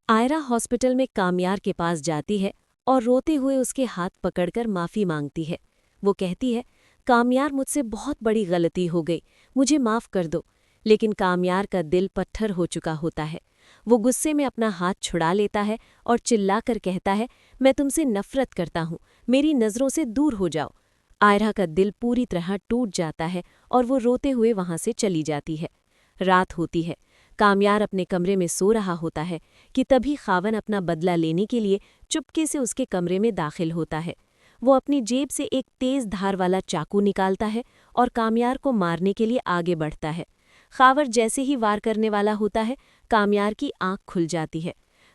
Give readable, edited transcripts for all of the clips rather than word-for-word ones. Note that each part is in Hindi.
आयरा हॉस्पिटल में कामयार के पास जाती है और रोते हुए उसके हाथ पकड़कर माफ़ी मांगती है। वो कहती है, कामयार मुझसे बहुत बड़ी गलती हो गई, मुझे माफ़ कर दो। लेकिन कामयार का दिल पत्थर हो चुका होता है। वो गुस्से में अपना हाथ छुड़ा लेता है और चिल्लाकर कहता है, मैं तुमसे नफ़रत करता हूँ, मेरी नज़रों से दूर हो जाओ। आयरा का दिल पूरी तरह टूट जाता है और वो रोते हुए वहाँ से चली जाती है। रात होती है। कामयार अपने कमरे में सो रहा होता है कि तभी खावन अपना बदला लेने के लिए चुपके से उसके कमरे में दाखिल होता है। वो अपनी जेब से एक तेज़ धार वाला चाकू निकालता है और कामयार को मारने के लिए आगे बढ़ता है। खावर जैसे ही वार करने वाला होता है, कामयार की आंख खुल जाती है।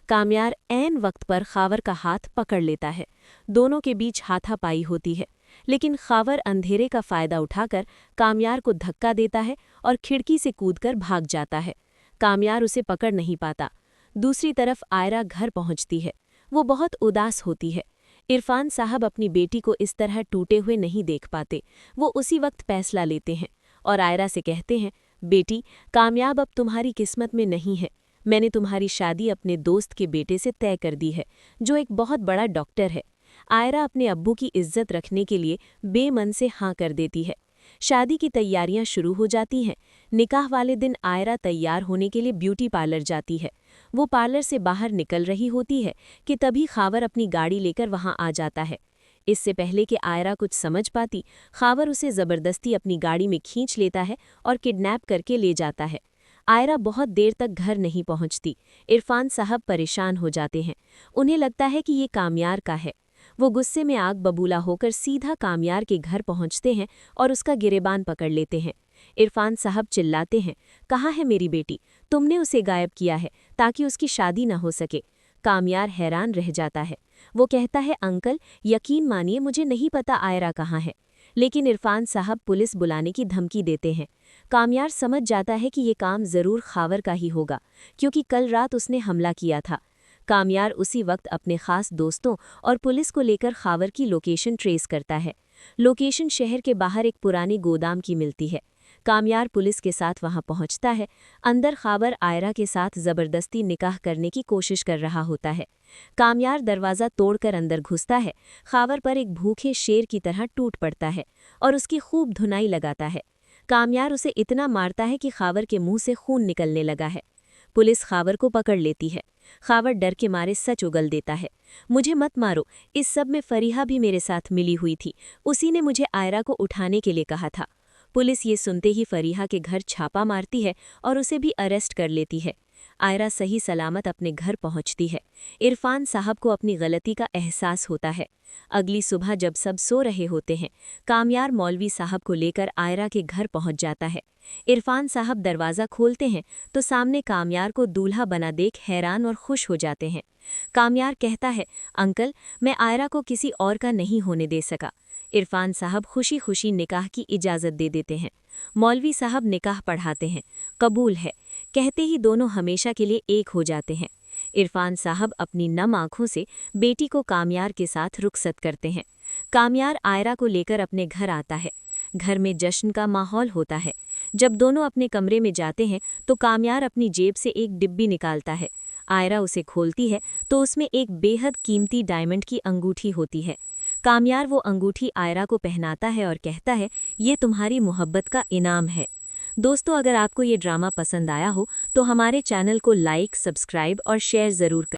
कामयार ऐन वक्त पर खावर का हाथ पकड़ लेता है। दोनों के बीच हाथापाई होती है, लेकिन खावर अंधेरे का फायदा उठाकर कामयार को धक्का देता है और खिड़की से कूदकर भाग जाता है। कामयार उसे पकड़ नहीं पाता। दूसरी तरफ आयरा घर पहुंचती है। वो बहुत उदास होती है। इरफान साहब अपनी बेटी को इस तरह टूटे हुए नहीं देख पाते। वो उसी वक्त फैसला लेते हैं और आयरा से कहते हैं, बेटी, कामयाब अब तुम्हारी किस्मत में नहीं है। मैंने तुम्हारी शादी अपने दोस्त के बेटे से तय कर दी है, जो एक बहुत बड़ा डॉक्टर है। आयरा अपने अब्बू की इज्जत रखने के लिए बेमन से हाँ कर देती है। शादी की तैयारियां शुरू हो जाती हैं। निकाह वाले दिन आयरा तैयार होने के लिए ब्यूटी पार्लर जाती है। वो पार्लर से बाहर निकल रही होती है कि तभी खावर अपनी गाड़ी लेकर वहां आ जाता है। इससे पहले कि आयरा कुछ समझ पाती, खावर उसे ज़बरदस्ती अपनी गाड़ी में खींच लेता है और किडनैप करके ले जाता है। आयरा बहुत देर तक घर नहीं पहुंचती। इरफान साहब परेशान हो जाते हैं। उन्हें लगता है कि ये कामयार का है। वो गुस्से में आग बबूला होकर सीधा कामयार के घर पहुंचते हैं और उसका गिरेबान पकड़ लेते हैं। इरफान साहब चिल्लाते हैं, कहाँ है मेरी बेटी? तुमने उसे गायब किया है ताकि उसकी शादी न हो सके। कामयार हैरान रह जाता है। वो कहता है, अंकल, यकीन मानिए मुझे नहीं पता आयरा कहाँ है। लेकिन इरफान साहब पुलिस बुलाने की धमकी देते हैं। कामयार समझ जाता है कि ये काम ज़रूर खावर का ही होगा, क्योंकि कल रात उसने हमला किया था। कामयार उसी वक्त अपने खास दोस्तों और पुलिस को लेकर खावर की लोकेशन ट्रेस करता है। लोकेशन शहर के बाहर एक पुराने गोदाम की मिलती है। कामयार पुलिस के साथ वहां पहुंचता है। अंदर खावर आयरा के साथ ज़बरदस्ती निकाह करने की कोशिश कर रहा होता है। कामयार दरवाज़ा तोड़कर अंदर घुसता है। खावर पर एक भूखे शेर की तरह टूट पड़ता है और उसकी खूब धुनाई लगाता है। कामयार उसे इतना मारता है कि खावर के मुंह से खून निकलने लगा है। पुलिस खावर को पकड़ लेती है। खावर डर के मारे सच उगल देता है, मुझे मत मारो, इस सब में फरीहा भी मेरे साथ मिली हुई थी, उसी ने मुझे आयरा को उठाने के लिए कहा था। पुलिस ये सुनते ही फरीहा के घर छापा मारती है और उसे भी अरेस्ट कर लेती है। आयरा सही सलामत अपने घर पहुंचती है। इरफान साहब को अपनी गलती का एहसास होता है। अगली सुबह जब सब सो रहे होते हैं, कामयार मौलवी साहब को लेकर आयरा के घर पहुंच जाता है। इरफान साहब दरवाज़ा खोलते हैं तो सामने कामयार को दूल्हा बना देख हैरान और खुश हो जाते हैं। कामयार कहता है, अंकल, मैं आयरा को किसी और का नहीं होने दे सका। इरफान साहब खुशी खुशी निकाह की इजाज़त दे देते हैं। मौलवी साहब निकाह पढ़ाते हैं, कबूल है कहते ही दोनों हमेशा के लिए एक हो जाते हैं। इरफान साहब अपनी नम आंखों से बेटी को कामयार के साथ रुखसत करते हैं। कामयार आयरा को लेकर अपने घर आता है। घर में जश्न का माहौल होता है। जब दोनों अपने कमरे में जाते हैं तो कामयार अपनी जेब से एक डिब्बी निकालता है। आयरा उसे खोलती है तो उसमें एक बेहद कीमती डायमंड की अंगूठी होती है। कामयार वो अंगूठी आयरा को पहनाता है और कहता है, ये तुम्हारी मोहब्बत का इनाम है। दोस्तों, अगर आपको ये ड्रामा पसंद आया हो तो हमारे चैनल को लाइक, सब्सक्राइब और शेयर ज़रूर करें।